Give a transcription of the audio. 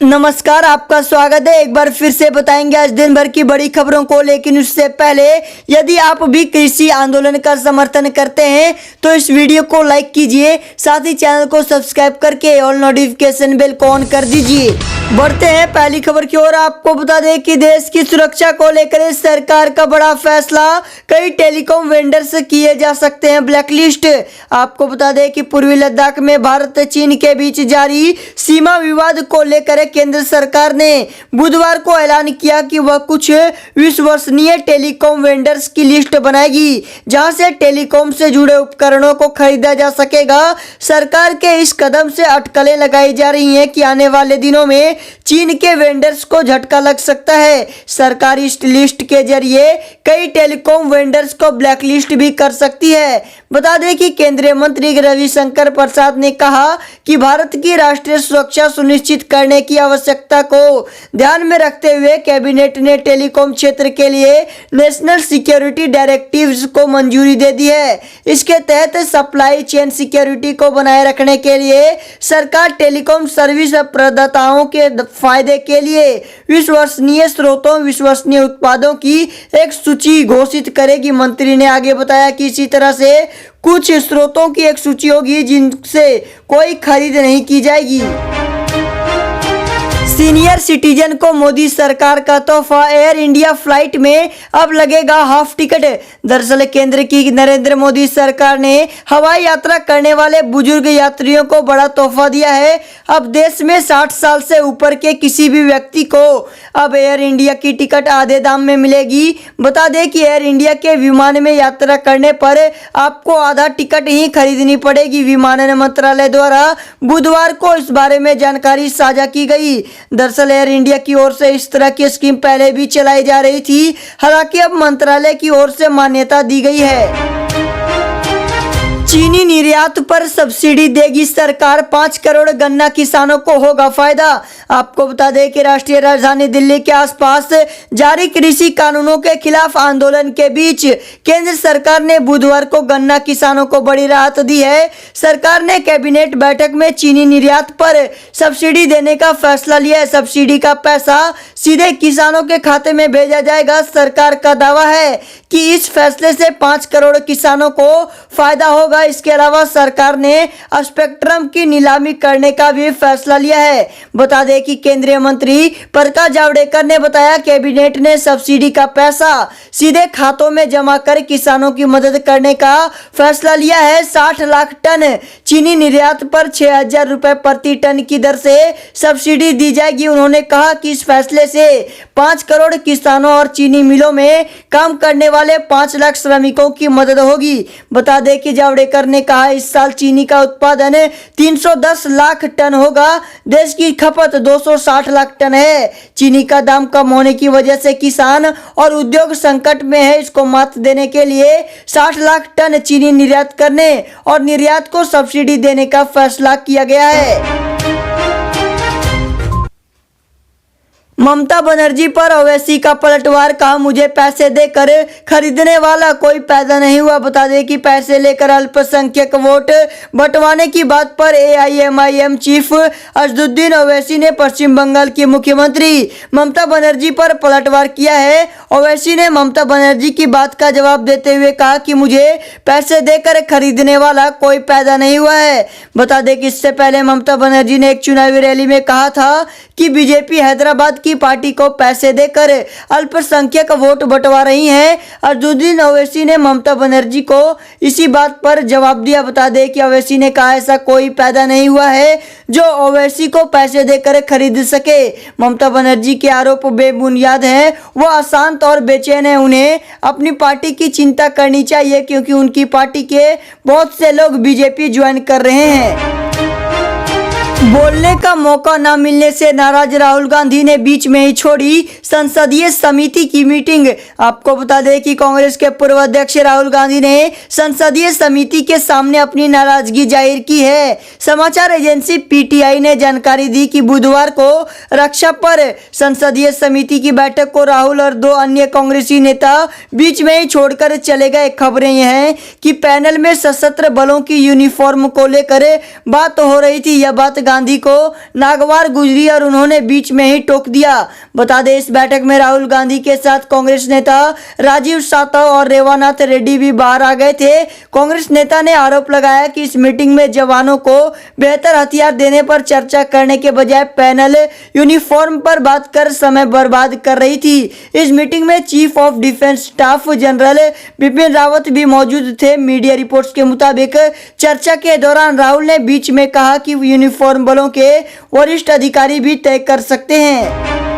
नमस्कार, आपका स्वागत है। एक बार फिर से बताएंगे आज दिन भर की बड़ी खबरों को, लेकिन उससे पहले यदि आप भी कृषि आंदोलन का समर्थन करते हैं तो इस वीडियो को लाइक कीजिए, साथ ही चैनल को सब्सक्राइब करके और नोटिफिकेशन बेल को ऑन कर दीजिए। बढ़ते हैं पहली खबर की ओर। आपको बता दें कि देश की सुरक्षा को लेकर सरकार का बड़ा फैसला, कई टेलीकॉम वेंडर्स किए जा सकते हैं ब्लैकलिस्ट। आपको बता दें कि पूर्वी लद्दाख में भारत चीन के बीच जारी सीमा विवाद को लेकर केंद्र सरकार ने बुधवार को ऐलान किया कि वह कुछ विश्वसनीय टेलीकॉम वेंडर्स की लिस्ट बनाएगी, जहां से टेलीकॉम से जुड़े उपकरणों को खरीदा जा सकेगा। सरकार के इस कदम से अटकलें लगाई जा रही हैं कि आने वाले दिनों में चीन के वेंडर्स को झटका लग सकता है। सरकार इस लिस्ट के जरिए कई टेलीकॉम वेंडर्स को ब्लैकलिस्ट भी कर सकती है। बता दें कि केंद्रीय मंत्री रविशंकर प्रसाद ने कहा कि भारत की राष्ट्रीय सुरक्षा सुनिश्चित करने की आवश्यकता को ध्यान में रखते हुए कैबिनेट ने टेलीकॉम क्षेत्र के लिए नेशनल सिक्योरिटी डायरेक्टिव्स को मंजूरी दे दी है। इसके तहत सप्लाई चेन सिक्योरिटी को बनाए रखने के लिए सरकार टेलीकॉम सर्विस प्रदाताओं के फायदे के लिए विश्वसनीय स्रोतों, विश्वसनीय उत्पादों की एक सूची घोषित करेगी। मंत्री ने आगे बताया कि इसी तरह से कुछ स्रोतों की एक सूची होगी जिनसे कोई खरीद नहीं की जाएगी। सीनियर सिटीजन को मोदी सरकार का तोहफा, एयर इंडिया फ्लाइट में अब लगेगा हाफ टिकट। दरअसल केंद्र की नरेंद्र मोदी सरकार ने हवाई यात्रा करने वाले बुजुर्ग यात्रियों को बड़ा तोहफा दिया है। अब देश में 60 साल से ऊपर के किसी भी व्यक्ति को अब एयर इंडिया की टिकट आधे दाम में मिलेगी। बता दें कि एयर इंडिया के विमान में यात्रा करने पर आपको आधा टिकट ही खरीदनी पड़ेगी। विमानन मंत्रालय द्वारा बुधवार को इस बारे में जानकारी साझा की गई। दरअसल एयर इंडिया की ओर से इस तरह की स्कीम पहले भी चलाई जा रही थी, हालांकि अब मंत्रालय की ओर से मान्यता दी गई है। चीनी निर्यात पर सब्सिडी देगी सरकार, 5 करोड़ गन्ना किसानों को होगा फायदा। आपको बता दें कि राष्ट्रीय राजधानी दिल्ली के आसपास जारी कृषि कानूनों के खिलाफ आंदोलन के बीच केंद्र सरकार ने बुधवार को गन्ना किसानों को बड़ी राहत दी है। सरकार ने कैबिनेट बैठक में चीनी निर्यात पर सब्सिडी देने का फैसला लिया है। सब्सिडी का पैसा सीधे किसानों के खाते में भेजा जाएगा। सरकार का दावा है कि इस फैसले से 5 करोड़ किसानों को फायदा होगा। इसके अलावा सरकार ने स्पेक्ट्रम की नीलामी करने का भी फैसला लिया है। बता दें कि केंद्रीय मंत्री प्रकाश जावड़ेकर ने बताया कैबिनेट ने सब्सिडी का पैसा सीधे खातों में जमा कर किसानों की मदद करने का फैसला लिया है। 60 लाख टन चीनी निर्यात पर 6,000 रुपए प्रति टन की दर से सब्सिडी दी जाएगी। उन्होंने कहा कि इस फैसले से 5 करोड़ किसानों और चीनी मिलों में काम करने वाले 5 लाख श्रमिकों की मदद होगी। बता दें कि जावड़ेकर ने कहा इस साल चीनी का उत्पादन 310 लाख टन होगा। देश की खपत 260 लाख टन है। चीनी का दाम कम होने की वजह से किसान और उद्योग संकट में है। इसको मात देने के लिए 60 लाख टन चीनी निर्यात करने और निर्यात को सब्सिडी देने का फैसला किया गया है। ममता बनर्जी पर ओवैसी का पलटवार, कहा मुझे पैसे देकर खरीदने वाला कोई पैदा नहीं हुआ। बता दें कि पैसे लेकर अल्पसंख्यक वोट बंटवाने की बात पर एआईएमआईएम चीफ असदुद्दीन ओवैसी ने पश्चिम बंगाल की मुख्यमंत्री ममता बनर्जी पर पलटवार किया है। ओवैसी ने ममता बनर्जी की बात का जवाब देते हुए कहा कि मुझे पैसे देकर खरीदने वाला कोई पैदा नहीं हुआ है। बता दें कि इससे पहले ममता बनर्जी ने एक चुनावी रैली में कहा था कि बीजेपी हैदराबाद की पार्टी को पैसे देकर अल्पसंख्यक वोट बंटवा रही है। असदुद्दीन ओवैसी ने ममता बनर्जी को इसी बात पर जवाब दिया। बता दें कि ओवैसी ने कहा ऐसा कोई पैदा नहीं हुआ है जो ओवैसी को पैसे देकर खरीद सके। ममता बनर्जी के आरोप बेबुनियाद हैं, वो अशांत और बेचैन है। उन्हें अपनी पार्टी की चिंता करनी चाहिए क्योंकि उनकी पार्टी के बहुत से लोग बीजेपी ज्वाइन कर रहे हैं। बोलने का मौका न मिलने से नाराज राहुल गांधी ने बीच में ही छोड़ी संसदीय समिति की मीटिंग। आपको बता दें कि कांग्रेस के पूर्व अध्यक्ष राहुल गांधी ने संसदीय समिति के सामने अपनी नाराजगी जाहिर की है। समाचार एजेंसी पीटीआई ने जानकारी दी कि बुधवार को रक्षा पर संसदीय समिति की बैठक को राहुल और 2 अन्य कांग्रेसी नेता बीच में ही छोड़कर चले गए। खबरें यह हैं कि पैनल में सशस्त्र बलों की यूनिफॉर्म को लेकर बात हो रही थी। यह बात गांधी को नागवार गुजरी और उन्होंने बीच में ही टोक दिया। बता दें, इस बैठक में राहुल गांधी के साथ कांग्रेस नेता राजीव सातव और रेवानाथ रेड्डी भी बाहर आ गए थे। कांग्रेस नेता ने आरोप लगाया कि इस मीटिंग में जवानों को बेहतर हथियार देने पर चर्चा करने के बजाय पैनल यूनिफॉर्म पर बात कर समय बर्बाद कर रही थी। इस मीटिंग में chief of defence staff general Bipin Rawat भी मौजूद थे। मीडिया रिपोर्ट्स के मुताबिक चर्चा के दौरान राहुल ने बीच में कहा कि यूनिफॉर्म बलों के वरिष्ठ अधिकारी भी तय कर सकते हैं।